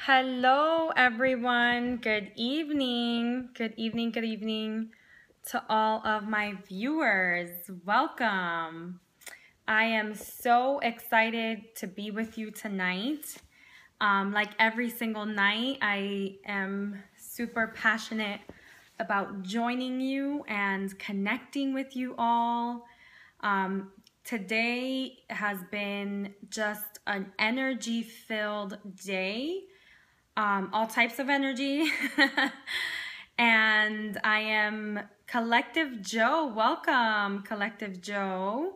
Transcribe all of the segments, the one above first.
Hello, everyone. Good evening. Good evening. Good evening to all of my viewers. Welcome. I am so excited to be with you tonight. Like every single night, I am super passionate about joining you and connecting with you all. Today has been just an energy-filled day. All types of energy. And I am Collective Joe. Welcome, Collective Joe.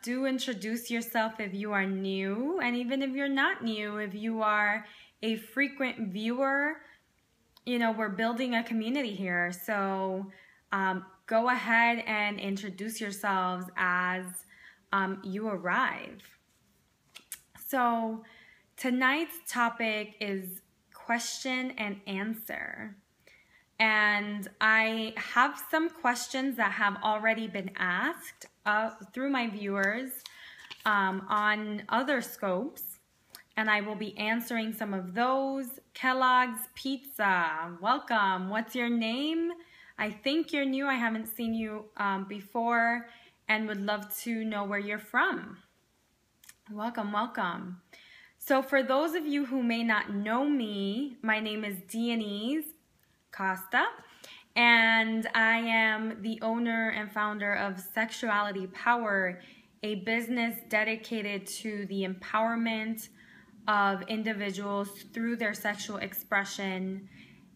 Do introduce yourself if you are new, and even if you're not new, if you are a frequent viewer, you know, we're building a community here. So go ahead and introduce yourselves as you arrive. So tonight's topic is question and answer. And I have some questions that have already been asked through my viewers on other scopes. And I will be answering some of those. Kellogg's Pizza, welcome. What's your name? I think you're new. I haven't seen you before and would love to know where you're from. Welcome, welcome. So for those of you who may not know me, my name is Dianese Costa, and I am the owner and founder of Sexuality Power, a business dedicated to the empowerment of individuals through their sexual expression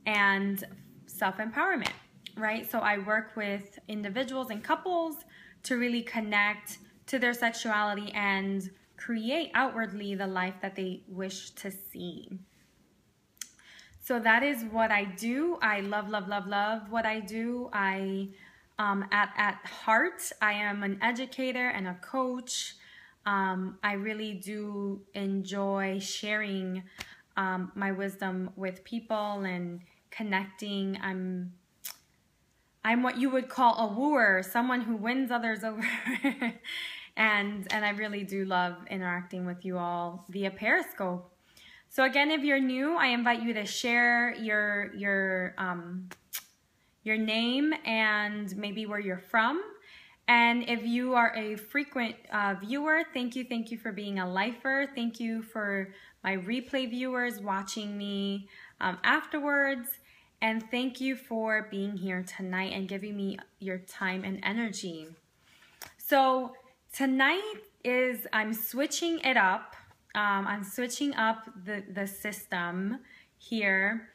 and self-empowerment, right? So I work with individuals and couples to really connect to their sexuality and create outwardly the life that they wish to see. So that is what I do. I love what I do. At heart, I am an educator and a coach. I really do enjoy sharing my wisdom with people and connecting. I'm what you would call a wooer, someone who wins others over. And I really do love interacting with you all via Periscope. So again, if you're new, I invite you to share your name and maybe where you're from. And if you are a frequent viewer, thank you for being a lifer. Thank you for my replay viewers watching me afterwards. And thank you for being here tonight and giving me your time and energy. So tonight I'm switching it up. I'm switching up the system here,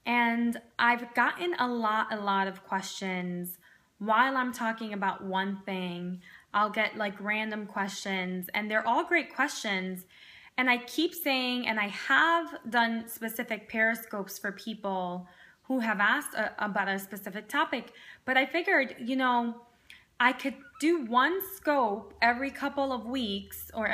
and I've gotten a lot of questions while I'm talking about one thing. I'll get like random questions, and they're all great questions. And I keep saying, and I have done specific periscopes for people who have asked about a specific topic, but I figured, you know, I could do one scope every couple of weeks or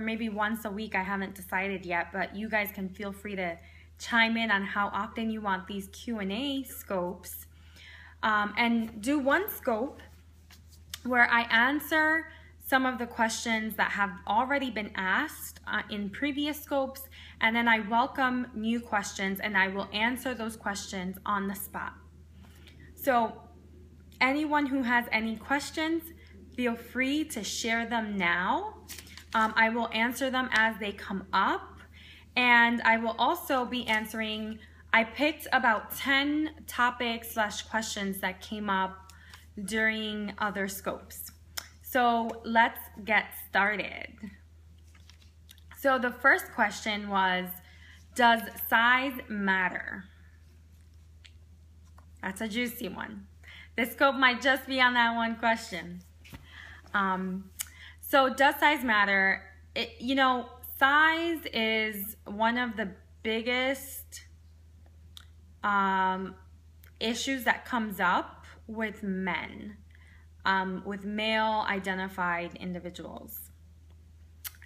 maybe once a week. I haven't decided yet, but you guys can feel free to chime in on how often you want these Q&A scopes. And do one scope where I answer some of the questions that have already been asked in previous scopes, and then I welcome new questions and I will answer those questions on the spot. So anyone who has any questions, feel free to share them now. I will answer them as they come up, and I will also be answering, I picked about 10 topics / questions that came up during other scopes. So let's get started. So the first question was, does size matter? That's a juicy one. This scope might just be on that one question. So does size matter? You know, size is one of the biggest issues that comes up with men, with male identified individuals.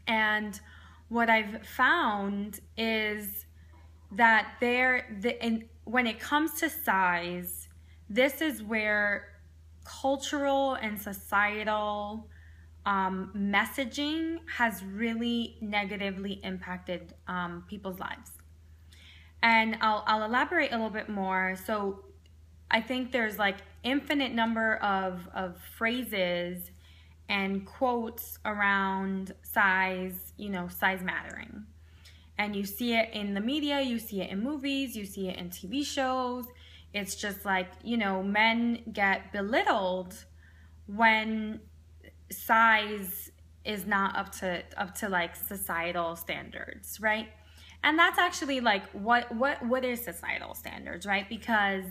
And what I've found is that when it comes to size, this is where cultural and societal messaging has really negatively impacted people's lives. And I'll elaborate a little bit more. So I think there's like infinite number of phrases and quotes around size, size mattering. And you see it in the media, you see it in movies, you see it in TV shows. It's just like, men get belittled when size is not up to like societal standards, right? And that's actually like what is societal standards, right? Because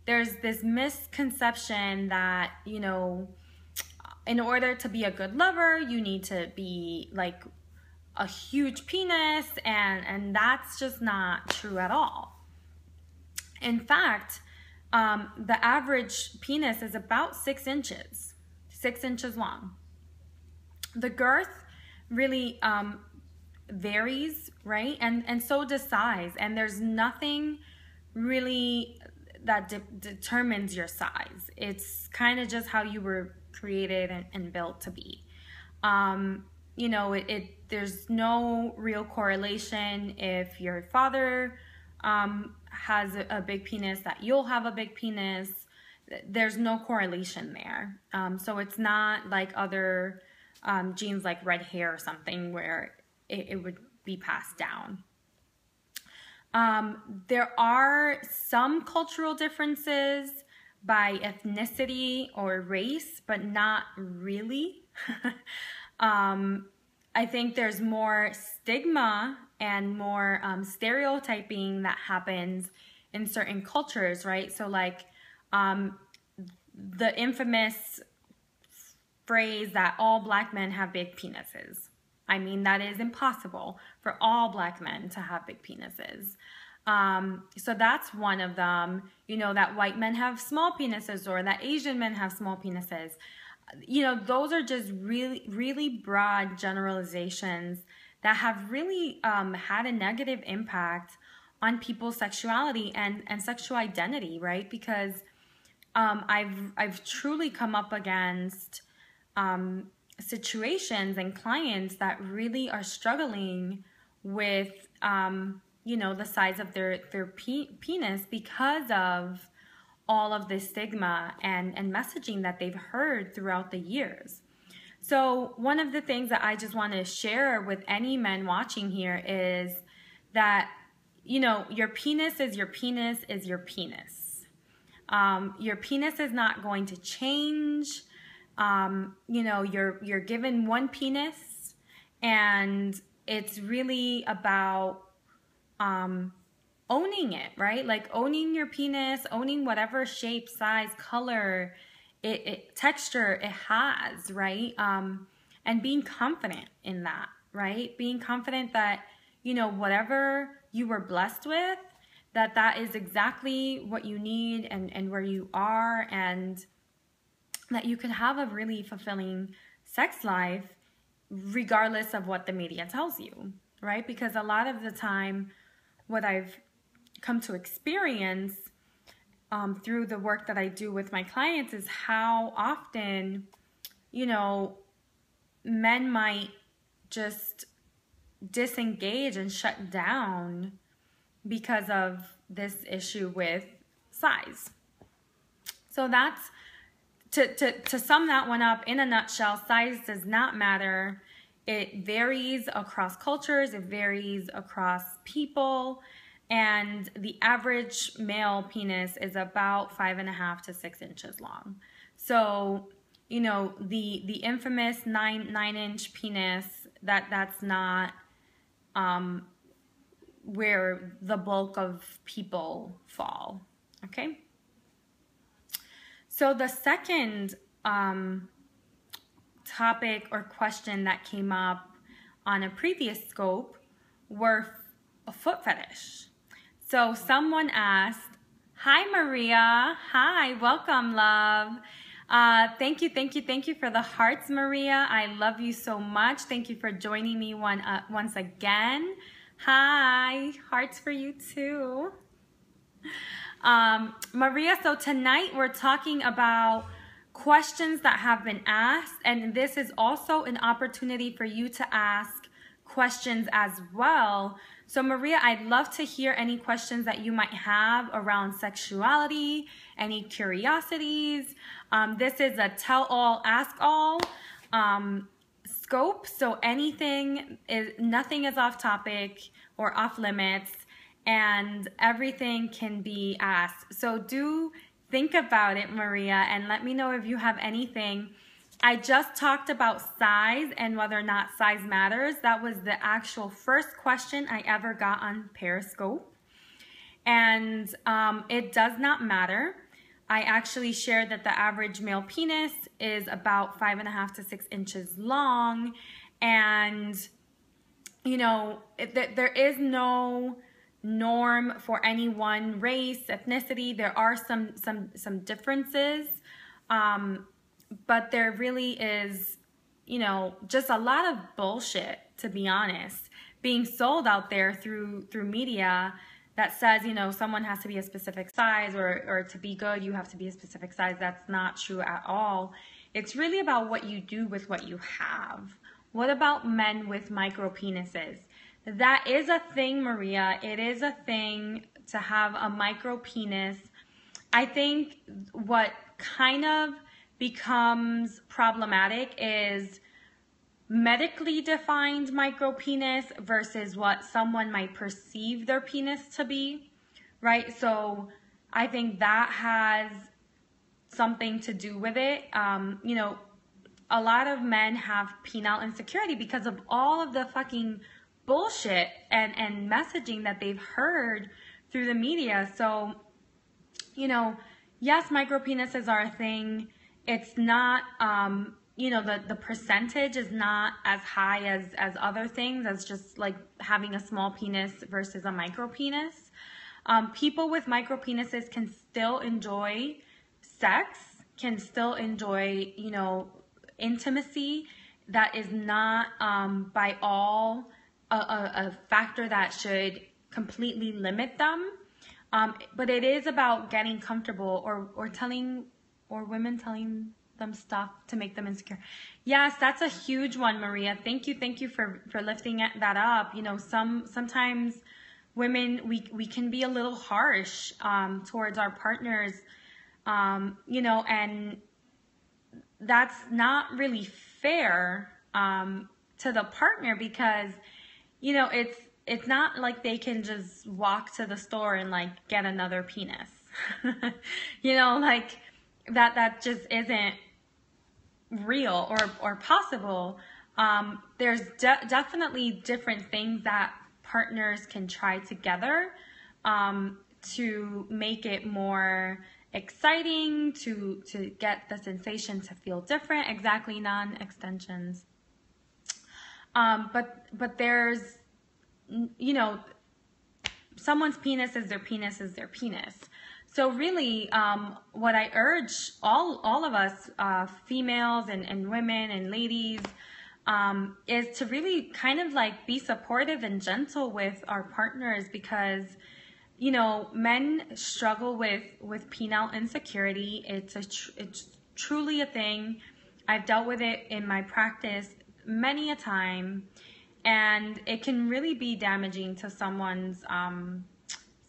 there's this misconception that, in order to be a good lover, you need to be like a huge penis, and that's just not true at all. In fact, the average penis is about 6 inches long. The girth really varies, right? And so does size. And there's nothing really that determines your size. It's kind of just how you were created and built to be. There's no real correlation. If your father has a big penis, that you'll have a big penis. There's no correlation there. So it's not like other genes like red hair or something where it would be passed down. There are some cultural differences by ethnicity or race, but not really. I think there's more stigma and more stereotyping that happens in certain cultures, right? So like the infamous phrase that all black men have big penises. I mean, that is impossible for all black men to have big penises. So that's one of them, that white men have small penises or that Asian men have small penises. Those are just really, really broad generalizations that have really had a negative impact on people's sexuality and sexual identity, right? Because I've truly come up against situations and clients that really are struggling with, the size of their penis because of all of this stigma and messaging that they've heard throughout the years. So one of the things that I just want to share with any men watching here is that, your penis is your penis is your penis. Your penis is not going to change. You're given one penis, and it's really about owning it, right? Like owning your penis, owning whatever shape, size, color, texture it has, right? And being confident in that, right? Being confident that, whatever you were blessed with, that is exactly what you need and where you are, and that you could have a really fulfilling sex life regardless of what the media tells you, right? Because a lot of the time, what I've come to experience through the work that I do with my clients is how often, men might just disengage and shut down because of this issue with size. So that's, to sum that one up in a nutshell, size does not matter. It varies across cultures, it varies across people, and the average male penis is about 5.5 to 6 inches long. So, the infamous 9-inch penis, that's not where the bulk of people fall, okay? So the second topic or question that came up on a previous scope were a foot fetish. So someone asked, "Hi Maria, hi, welcome love. Thank you for the hearts, Maria. I love you so much. Thank you for joining me once again. Hi, hearts for you too." Maria, so tonight we're talking about questions that have been asked, and this is also an opportunity for you to ask questions as well. So Maria, I'd love to hear any questions that you might have around sexuality, any curiosities. This is a tell all, ask all scope, so nothing is off topic or off limits, and everything can be asked. So do think about it, Maria, and let me know if you have anything. I just talked about size and whether or not size matters. That was the actual first question I ever got on Periscope, and it does not matter. I actually shared that the average male penis is about 5.5 to 6 inches long, and you know, there is no norm for any one race, ethnicity. There are some differences, but there really is, you know, just a lot of bullshit, to be honest, being sold out there through media that says, you know, someone has to be a specific size, or to be good, you have to be a specific size. That's not true at all. It's really about what you do with what you have. What about men with micro penises? That is a thing, Maria. It is a thing to have a micro penis. I think what kind of becomes problematic is medically defined micro penis versus what someone might perceive their penis to be, right? So I think that has something to do with it. You know, a lot of men have penile insecurity because of all of the fucking bullshit and messaging that they've heard through the media. So, you know, yes, micro penises are a thing. It's not, you know, the percentage is not as high as other things, as just like having a small penis versus a micro penis. People with micro penises can still enjoy sex, can still enjoy, you know, intimacy. That is not by all a factor that should completely limit them. But it is about getting comfortable or women telling them stuff to make them insecure. Yes, that's a huge one, Maria. Thank you for lifting that up. You know, sometimes women, we can be a little harsh towards our partners, you know, and that's not really fair to the partner, because, you know, it's not like they can just walk to the store and like get another penis. You know, like that just isn't real or possible. There's definitely different things that partners can try together to make it more exciting, to get the sensation to feel different. Exactly, non-extensions. But there's, you know, someone's penis is their penis is their penis. So really, what I urge all of us, females and women and ladies, is to really kind of like be supportive and gentle with our partners, because, you know, men struggle with penile insecurity. It's truly a thing. I've dealt with it in my practice many a time, and it can really be damaging to someone's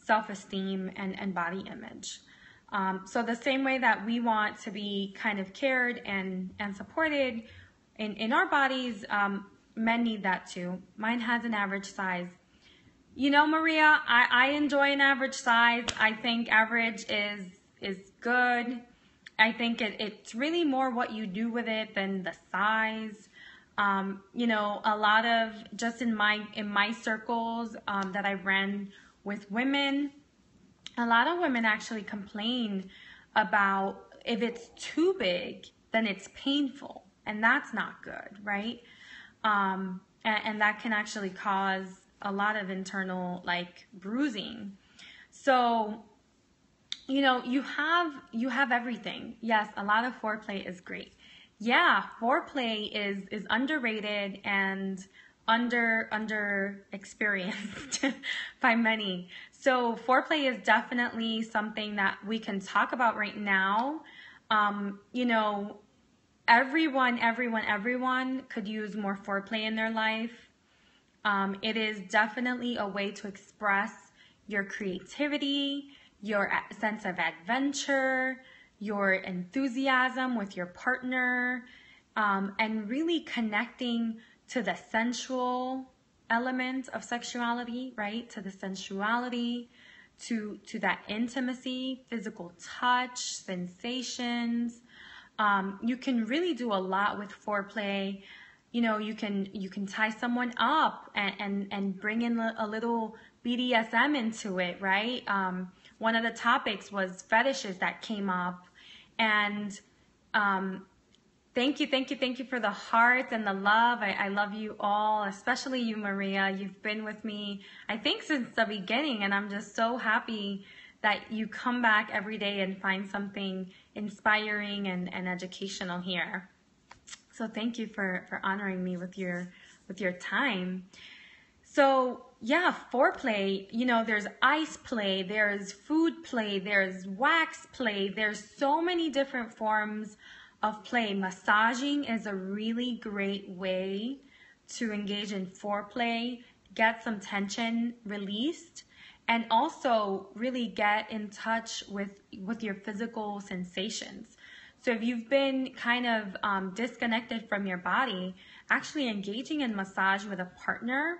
self-esteem and body image. So the same way that we want to be kind of cared and supported in our bodies, men need that too. Mine has an average size. You know, Maria, I enjoy an average size. I think average is good. I think it's really more what you do with it than the size. You know, a lot of, just in my circles that I ran with women, a lot of women actually complain about if it's too big, then it's painful, and that's not good, right? And that can actually cause a lot of internal like bruising. So, you know, you have everything. Yes, a lot of foreplay is great. Yeah, foreplay is underrated and under experienced by many. So foreplay is definitely something that we can talk about right now. You know, everyone could use more foreplay in their life. It is definitely a way to express your creativity, your sense of adventure, your enthusiasm with your partner, and really connecting to the sensual element of sexuality, right? To the sensuality, to that intimacy, physical touch, sensations. You can really do a lot with foreplay. You know, you can tie someone up and bring in a little BDSM into it, right? One of the topics was fetishes that came up, and thank you for the hearts and the love. I love you all, especially you, Maria. You've been with me, I think, since the beginning, and I'm just so happy that you come back every day and find something inspiring and educational here. So thank you for honoring me with your time. So yeah, foreplay, you know, there's ice play, there's food play, there's wax play, there's so many different forms of play. Massaging is a really great way to engage in foreplay, get some tension released, and also really get in touch with your physical sensations. So if you've been kind of disconnected from your body, actually engaging in massage with a partner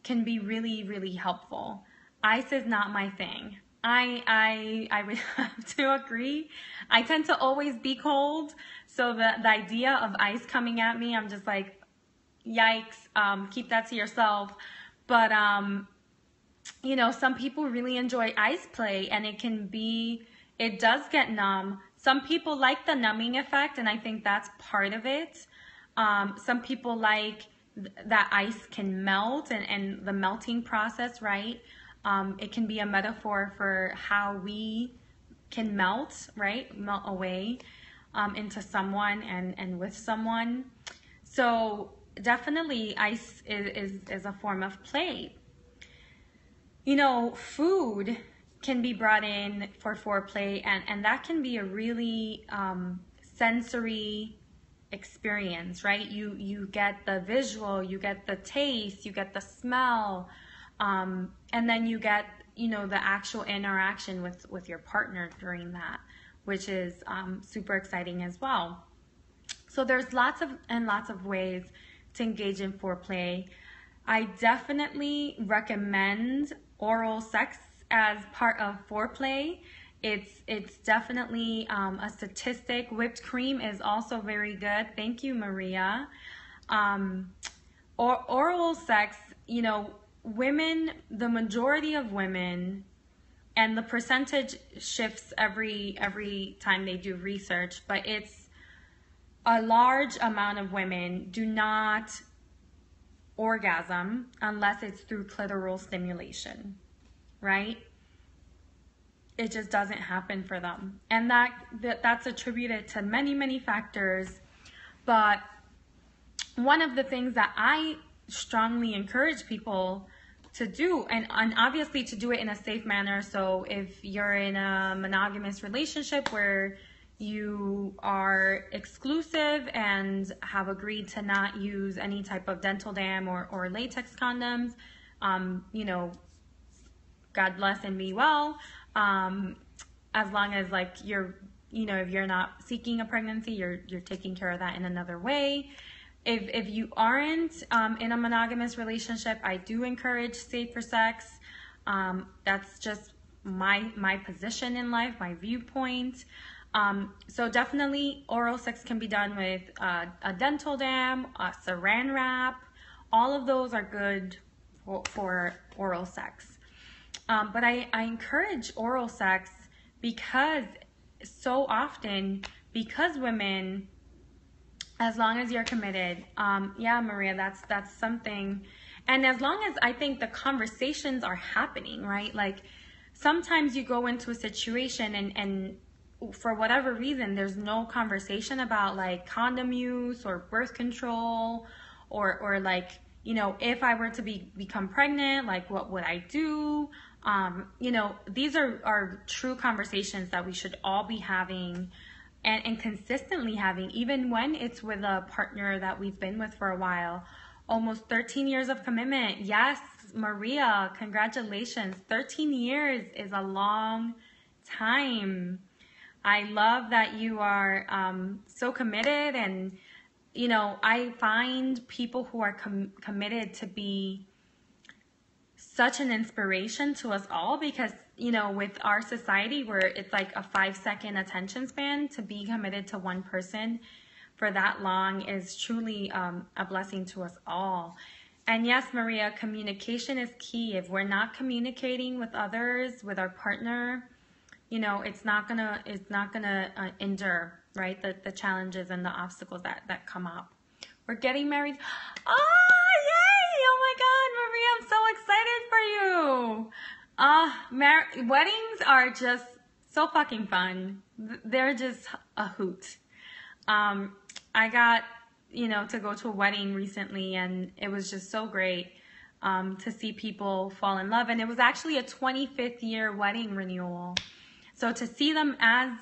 can be really, really helpful. Ice is not my thing. I would have to agree. I tend to always be cold, so the idea of ice coming at me, I'm just like, yikes, keep that to yourself. But you know, some people really enjoy ice play, and it does get numb. Some people like the numbing effect, and I think that's part of it. Some people like that ice can melt and the melting process, right? It can be a metaphor for how we can melt, right? Melt away into someone and with someone. So definitely ice is a form of play. You know, food can be brought in for foreplay, and that can be a really sensory experience, right? You get the visual, you get the taste, you get the smell, and then you get, you know, the actual interaction with your partner during that, which is super exciting as well. So there's lots of ways to engage in foreplay. I definitely recommend oral sex as part of foreplay. It's definitely a statistic. Whipped cream is also very good. Thank you, Maria. Oral sex, you know, women, the majority of women, and the percentage shifts every time they do research, but it's a large amount of women do not orgasm unless it's through clitoral stimulation, right? It just doesn't happen for them. And that's attributed to many factors. But one of the things that I strongly encourage people to do, and obviously to do it in a safe manner. So if you're in a monogamous relationship where you are exclusive and have agreed to not use any type of dental dam or latex condoms, you know, God bless and be well. As long as, like, you're, you know, if you're not seeking a pregnancy, you're taking care of that in another way. If you aren't in a monogamous relationship, I do encourage safer sex. That's just my position in life, my viewpoint. So definitely oral sex can be done with a dental dam, a saran wrap. All of those are good for oral sex. But I encourage oral sex because so often, because women, as long as you're committed, yeah, Maria, that's something. And as long as, I think, the conversations are happening, right? Like, sometimes you go into a situation and for whatever reason, there's no conversation about, like, condom use or birth control or like, you know, if I were to become pregnant, like, what would I do? You know, these are true conversations that we should all be having and consistently having, even when it's with a partner that we've been with for a while. Almost 13 years of commitment. Yes, Maria, congratulations. 13 years is a long time. I love that you are so committed, and you know, I find people who are committed to be such an inspiration to us all, because you know, with our society where it's like a 5-second attention span, to be committed to one person for that long is truly a blessing to us all. And yes, Maria, communication is key. If we're not communicating with others, with our partner, you know, it's not gonna endure, right? The challenges and the obstacles that come up. We're getting married. Oh, yay! Oh my God, Maria, I'm so excited for you. Weddings are just so fucking fun. They're just a hoot. I got, you know, to go to a wedding recently, and it was just so great to see people fall in love. And it was actually a 25th year wedding renewal. So to see them as,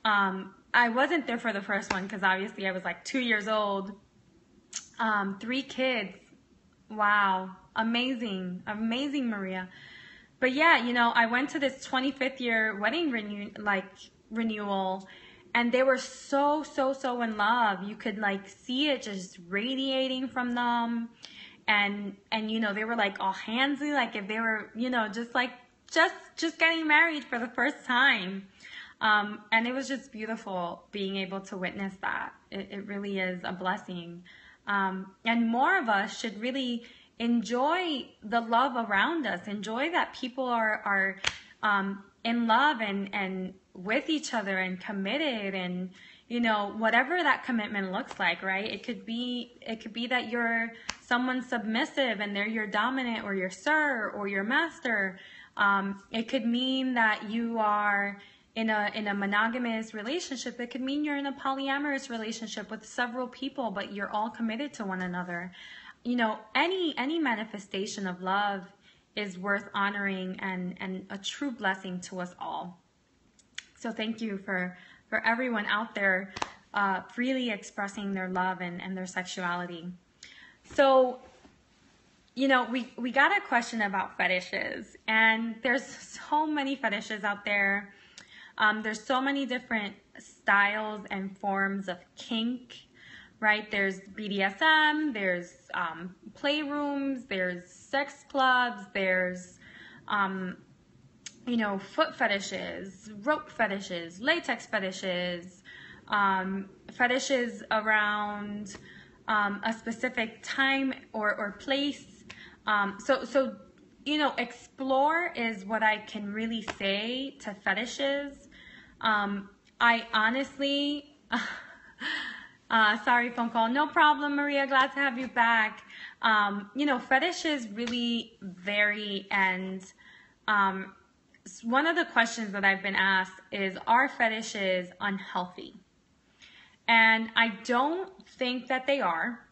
I wasn't there for the first one because obviously I was like 2 years old. 3 kids. Wow. Amazing. Amazing, Maria. But yeah, you know, I went to this 25th year wedding renewal, and they were so in love. You could like see it just radiating from them. And you know, they were like all handsy, like if they were, you know, just getting married for the first time. And it was just beautiful being able to witness that. It really is a blessing. And more of us should really enjoy the love around us. Enjoy that people are in love and with each other and committed, and you know, whatever that commitment looks like, right? It could be that you're someone submissive and they're your dominant or your sir or your master. It could mean that you are in a monogamous relationship. It could mean you're in a polyamorous relationship with several people, but you're all committed to one another. You know, any manifestation of love is worth honoring and a true blessing to us all. So thank you for everyone out there freely expressing their love and their sexuality. So, you know, we got a question about fetishes, and there's so many fetishes out there. There's so many different styles and forms of kink, right? There's BDSM, there's playrooms, there's sex clubs, there's you know, foot fetishes, rope fetishes, latex fetishes, fetishes around a specific time or place. So you know, explore is what I can really say to fetishes. I honestly, sorry, phone call. No problem, Maria. Glad to have you back. You know, fetishes really vary, and one of the questions that I've been asked is, are fetishes unhealthy? And I don't think that they are.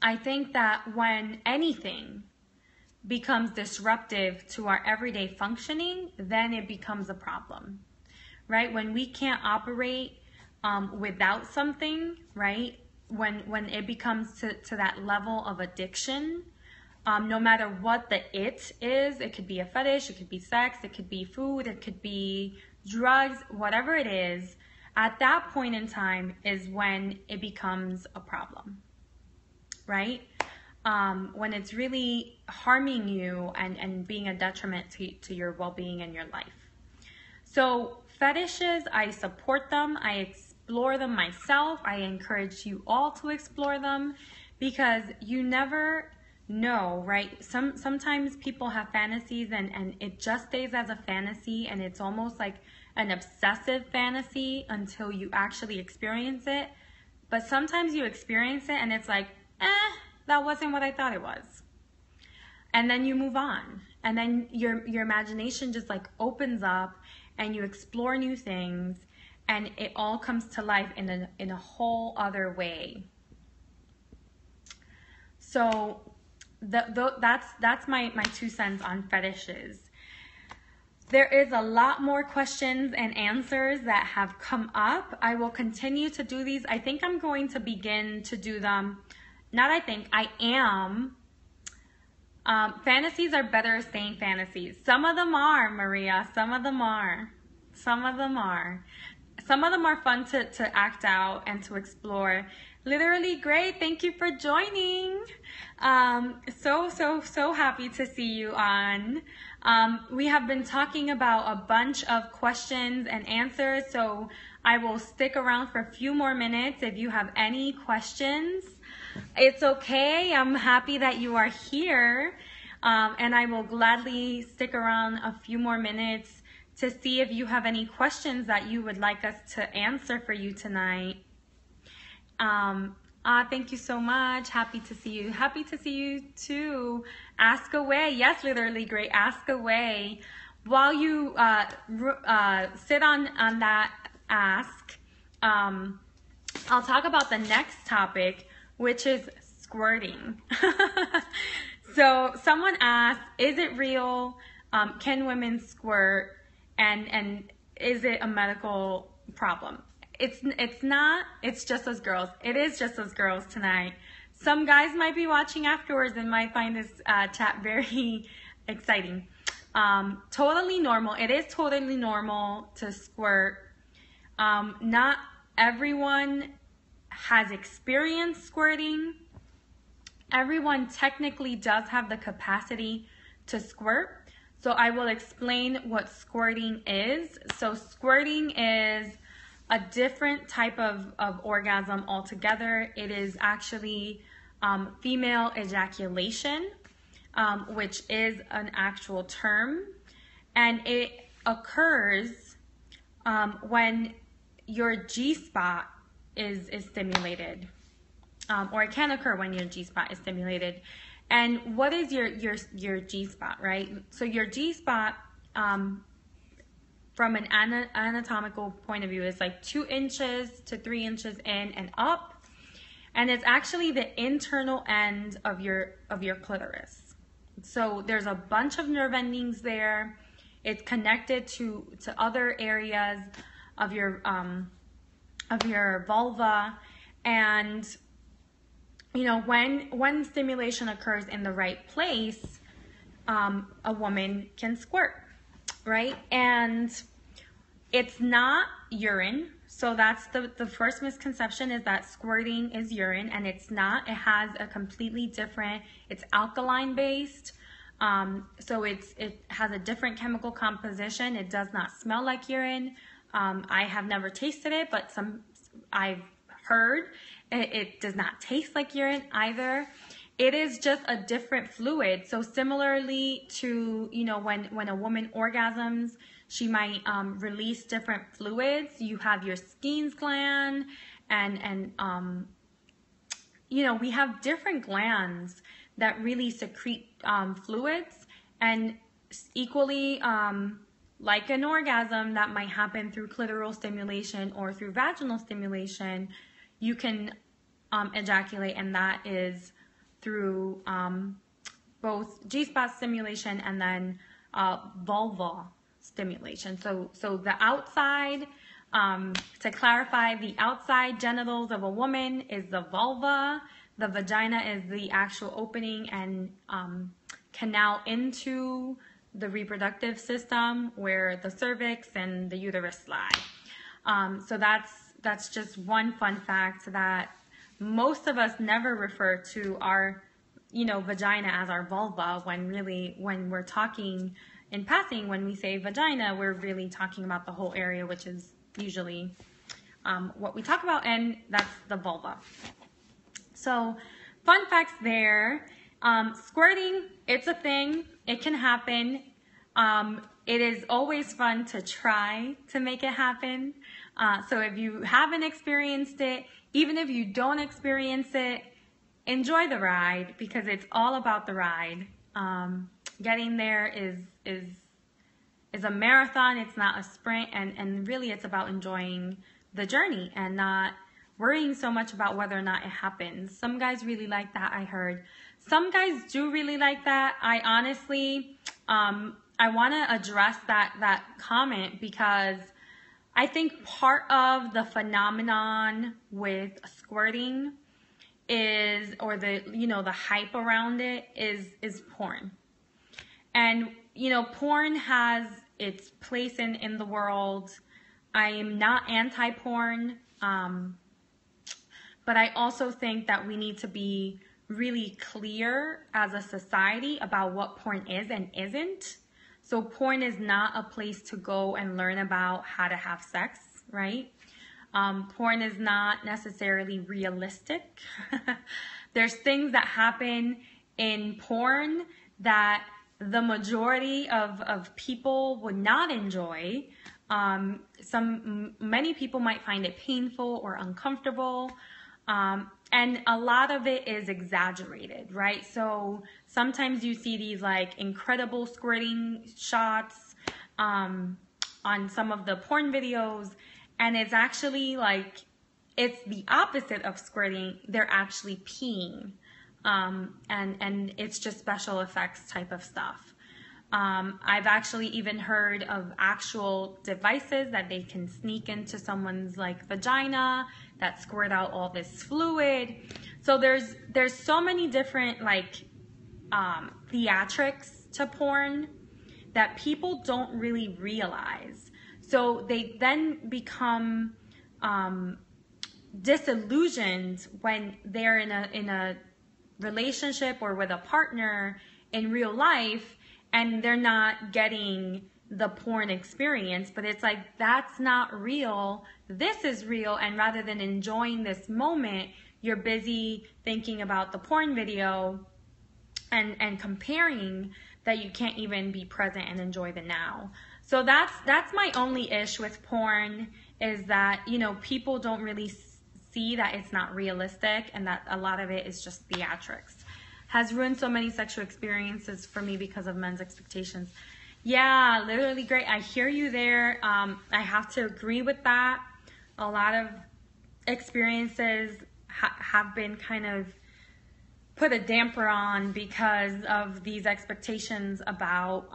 I think that when anything becomes disruptive to our everyday functioning, then it becomes a problem, right? When we can't operate without something, right? When it becomes to that level of addiction, no matter what the it is, it could be a fetish, it could be sex, it could be food, it could be drugs, whatever it is, at that point in time is when it becomes a problem, right? When it's really harming you and being a detriment to your well-being and your life. So fetishes, I support them, I explore them myself, I encourage you all to explore them, because you never know, right? Sometimes people have fantasies and it just stays as a fantasy, and it's almost like an obsessive fantasy until you actually experience it. But sometimes you experience it and it's like, that wasn't what I thought it was. And then you move on. And then your imagination just like opens up and you explore new things, and it all comes to life in a whole other way. So that's my 2 cents on fetishes. There is a lot more questions and answers that have come up. I will continue to do these. I think I'm going to begin to do them. Not I think, I am. Fantasies are better staying fantasies. Some of them are, Maria. Some of them are. Some of them are. Some of them are fun to act out and to explore. Literally great. Thank you for joining. So happy to see you on. We have been talking about a bunch of questions and answers, so I will stick around for a few more minutes if you have any questions. It's okay. I'm happy that you are here, and I will gladly stick around a few more minutes to see if you have any questions that you would like us to answer for you tonight. Thank you so much. Happy to see you. Happy to see you too. Ask away. Yes, literally great. Ask away. While you sit on that ask, I'll talk about the next topic, which is squirting. So someone asked, is it real? Can women squirt? And is it a medical problem? It's not. It's just us girls. It is just us girls tonight. Some guys might be watching afterwards and might find this chat very exciting. Totally normal. It is totally normal to squirt. Not everyone has experienced squirting. Everyone technically does have the capacity to squirt. So I will explain what squirting is. So squirting is a different type of orgasm altogether. It is actually female ejaculation, which is an actual term. And it occurs when your G-spot is stimulated. Or it can occur when your G-spot is stimulated. And what is your G-spot, right? So your G-spot, from an anatomical point of view, is like 2 inches to 3 inches in and up. And it's actually the internal end of your clitoris. So there's a bunch of nerve endings there. It's connected to other areas of your vulva. And you know, when stimulation occurs in the right place, a woman can squirt, right? And it's not urine. So that's the first misconception, is that squirting is urine, and it's not. It has a completely different, it's alkaline based. So it has a different chemical composition. It does not smell like urine. I have never tasted it, but I've heard it does not taste like urine either. It is just a different fluid. So similarly to, you know, when a woman orgasms, she might release different fluids. You have your Skene's gland, and you know, we have different glands that really secrete fluids, and equally like an orgasm that might happen through clitoral stimulation or through vaginal stimulation, you can ejaculate, and that is through both G-spot stimulation and then vulva stimulation. So the outside, to clarify, the outside genitals of a woman is the vulva. The vagina is the actual opening and canal into the reproductive system where the cervix and the uterus lie. So that's just one fun fact, that most of us never refer to our, you know, vagina as our vulva, when really, when we're talking in passing, when we say vagina, we're really talking about the whole area, which is usually what we talk about, and that's the vulva. So fun facts there. Squirting, it's a thing. It can happen. It is always fun to try to make it happen. So if you haven't experienced it, even if you don't experience it, enjoy the ride, because it's all about the ride. Getting there is a marathon. It's not a sprint, and really it's about enjoying the journey and not worrying so much about whether or not it happens. Some guys really like that, I heard. Some guys do really like that. I honestly, I want to address that comment, because I think part of the phenomenon with squirting is, or the, the hype around it is porn. And, porn has its place in the world. I am not anti-porn, but I also think that we need to be really clear as a society about what porn is and isn't. So porn is not a place to go and learn about how to have sex, right? Porn is not necessarily realistic. There's things that happen in porn that the majority of people would not enjoy. Many people might find it painful or uncomfortable. And a lot of it is exaggerated, right? So sometimes you see these like incredible squirting shots on some of the porn videos, and it's actually like, it's the opposite of squirting. They're actually peeing, and it's just special effects type of stuff. I've actually even heard of actual devices that they can sneak into someone's like vagina that squirt out all this fluid. So there's so many different like theatrics to porn that people don't really realize. So they then become disillusioned when they're in a relationship or with a partner in real life, and they're not getting the porn experience. But it's like, that's not real. This is real. And rather than enjoying this moment, you're busy thinking about the porn video and comparing, that you can't even be present and enjoy the now. So that's my only issue with porn, is that, people don't really see that it's not realistic, and that a lot of it is just theatrics. Has ruined so many sexual experiences for me because of men's expectations. Yeah, literally great. I hear you there. I have to agree with that. A lot of experiences have been kind of put a damper on because of these expectations about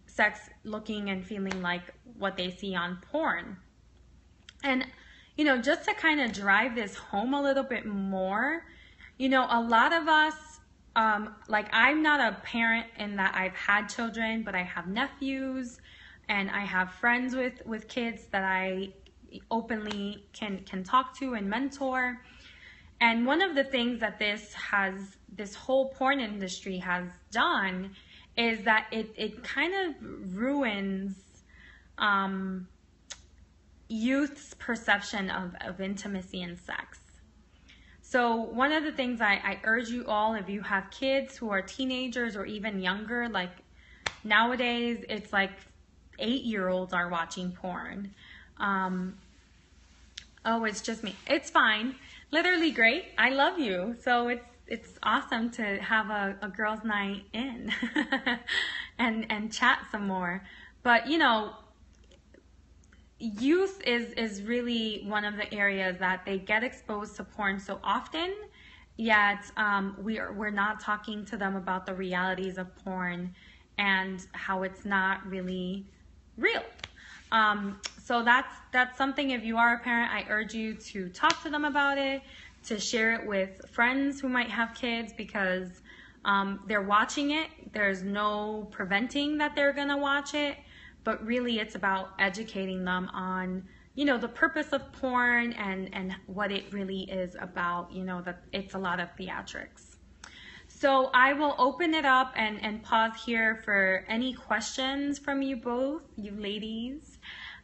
sex looking and feeling like what they see on porn. And, just to kind of drive this home a little bit more, a lot of us, like, I'm not a parent in that I've had children, but I have nephews, and I have friends with kids that I openly can talk to and mentor. And one of the things that this whole porn industry has done is that it kind of ruins youth's perception of intimacy and sex. So one of the things I urge you all, if you have kids who are teenagers or even younger, like nowadays it's like 8-year-olds are watching porn. Oh, it's just me. It's fine. Literally great. I love you. So it's awesome to have a girls' night in and chat some more. But youth is really one of the areas that they get exposed to porn so often, yet we're not talking to them about the realities of porn and how it's not really real. So that's something, if you are a parent, I urge you to talk to them about it, to share it with friends who might have kids, because they're watching it. There's no preventing that they're gonna watch it. But really, it's about educating them on, the purpose of porn and what it really is about, that it's a lot of theatrics. So I will open it up and pause here for any questions from you both, you ladies.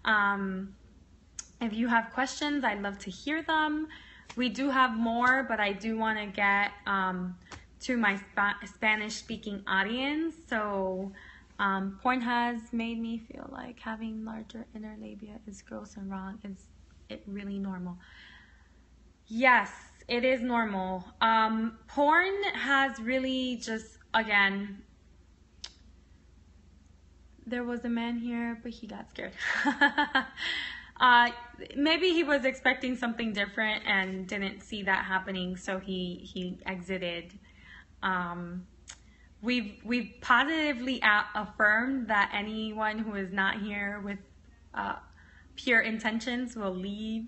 If you have questions, I'd love to hear them. We do have more, but I do want to get to my Spanish-speaking audience. So porn has made me feel like having larger inner labia is gross and wrong. Is it really normal? Yes, it is normal. Porn has really just, again, there was a man here, but he got scared. Maybe he was expecting something different and didn't see that happening, so he exited. we've positively affirmed that anyone who is not here with pure intentions will leave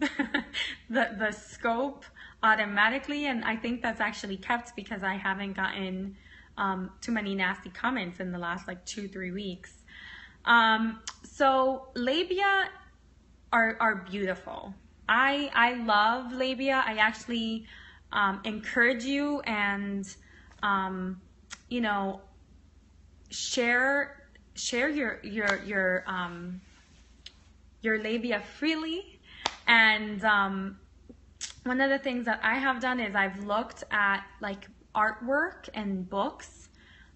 the scope automatically, and I think that's actually kept because I haven't gotten too many nasty comments in the last like 2-3 weeks. So labia are beautiful. I love labia. I actually encourage you and you know, share your labia freely. And one of the things that I have done is I've looked at like artwork and books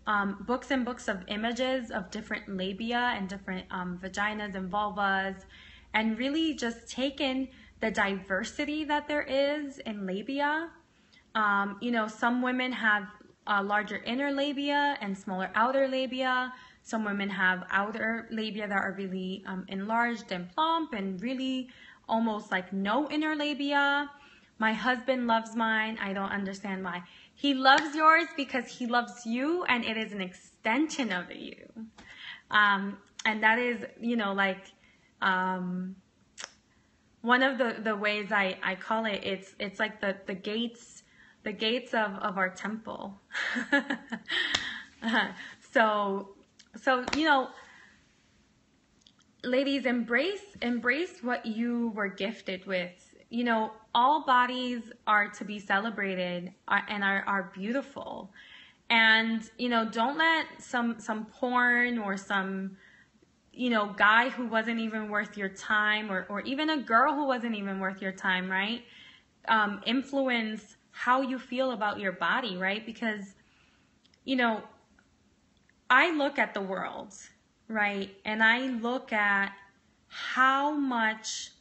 and books of images of different labia and different vaginas and vulvas, and really just taken the diversity that there is in labia. You know, some women have larger inner labia and smaller outer labia. Some women have outer labia that are really enlarged and plump, and really almost like no inner labia. My husband loves mine. I don't understand why. He loves yours because he loves you, and it is an extension of you. And that is, you know, like one of the ways I call it, it's like the gates of our temple. So you know, ladies, embrace what you were gifted with. You know, all bodies are to be celebrated and are beautiful. And, you know, don't let some porn or some, you know, guy who wasn't even worth your time, or even a girl who wasn't even worth your time, right? Influence how you feel about your body, right? Because, you know, I look at the world, right? And I look at how much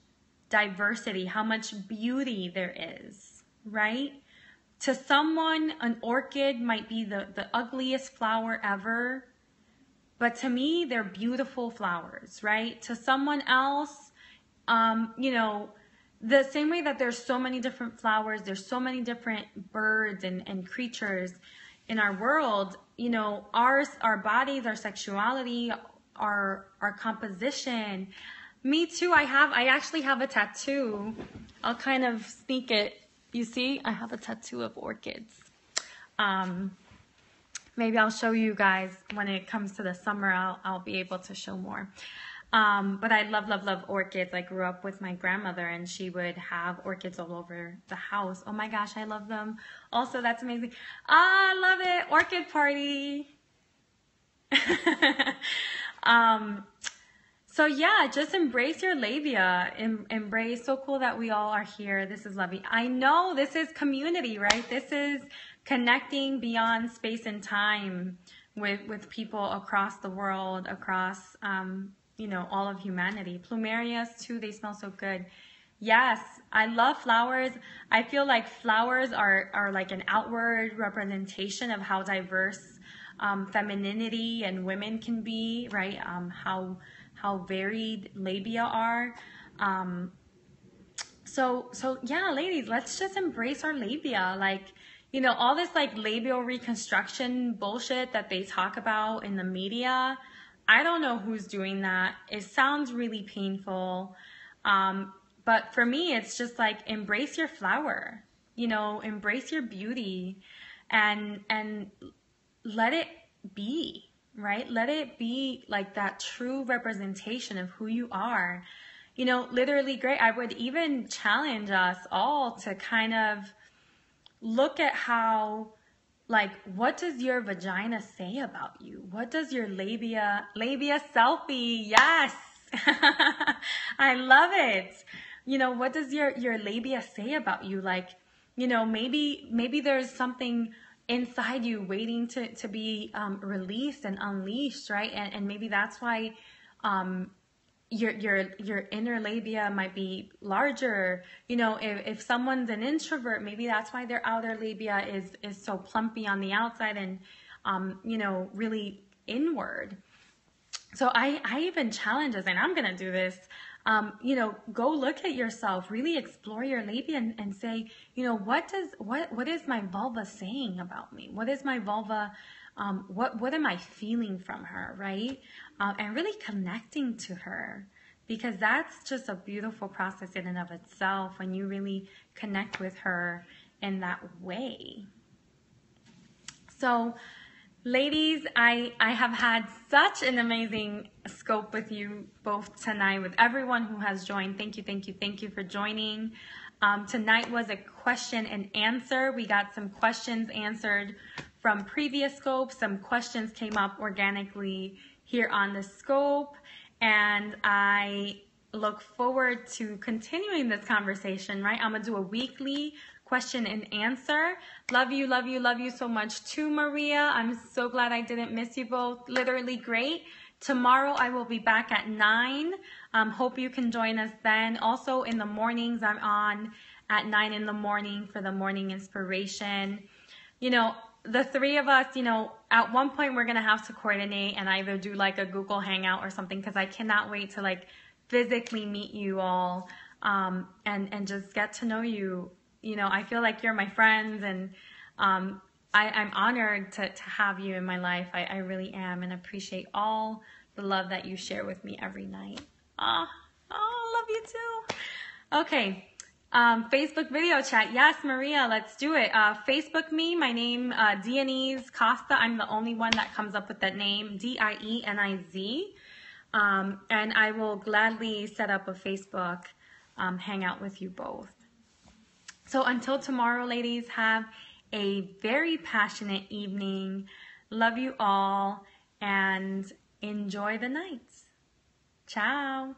diversity, how much beauty there is, right? To someone, an orchid might be the ugliest flower ever, but to me, they're beautiful flowers, right? To someone else, you know, the same way that there's so many different flowers, there's so many different birds and creatures in our world, you know, our bodies, our sexuality, our composition. Me too, I actually have a tattoo. I'll kind of sneak it. You see, I have a tattoo of orchids. Maybe I'll show you guys when it comes to the summer. I'll be able to show more. But I love orchids. I grew up with my grandmother, and she would have orchids all over the house. Oh my gosh, I love them. Also, that's amazing. I love it. Orchid party. So yeah, just embrace your labia. Embrace. So cool that we all are here. This is lovely. I know this is community, right? This is connecting beyond space and time with people across the world, across you know, all of humanity. Plumerias too, they smell so good. Yes, I love flowers. I feel like flowers are like an outward representation of how diverse femininity and women can be, right? How varied labia are. So yeah, ladies, let's just embrace our labia. Like, you know, all this like labial reconstruction bullshit that they talk about in the media, I don't know who's doing that. It sounds really painful. But for me, it's just like, embrace your flower, you know, embrace your beauty, and let it be, right? Let it be like that true representation of who you are. You know, literally, great. I would even challenge us all to kind of look at how, like, what does your vagina say about you? What does your labia selfie? Yes. I love it. You know, what does your labia say about you? Like, you know, maybe there's something inside you waiting to be released and unleashed, right? And maybe that's why your inner labia might be larger. You know, if someone's an introvert, maybe that's why their outer labia is so plumpy on the outside and you know, really inward. So I even challenge us, and I'm gonna do this. You know, go look at yourself, really explore your labia and say, you know, what is my vulva saying about me? What is my vulva what am I feeling from her, right? And really connecting to her, because that's just a beautiful process in and of itself when you really connect with her in that way. So ladies, I have had such an amazing scope with you both tonight, with everyone who has joined. Thank you for joining. Tonight was a question and answer. We got some questions answered from previous scopes. Some questions came up organically here on the scope, and I look forward to continuing this conversation, right? I'm gonna do a weekly question and answer. Love you so much too, Maria. I'm so glad I didn't miss you both. Literally great. Tomorrow I will be back at 9. Hope you can join us then. Also in the mornings, I'm on at 9 in the morning for the morning inspiration. You know, the three of us, you know, at one point we're gonna have to coordinate and either do like a Google Hangout or something, because I cannot wait to like physically meet you all and just get to know you. You know, I feel like you're my friends, and I'm honored to have you in my life. I really am, and appreciate all the love that you share with me every night. Oh, love you too. Okay, Facebook video chat. Yes, Maria, let's do it. Facebook me, my name, Dieniz Costa. I'm the only one that comes up with that name, D-I-E-N-I-Z. And I will gladly set up a Facebook hangout with you both. So until tomorrow, ladies, have a very passionate evening. Love you all and enjoy the nights. Ciao.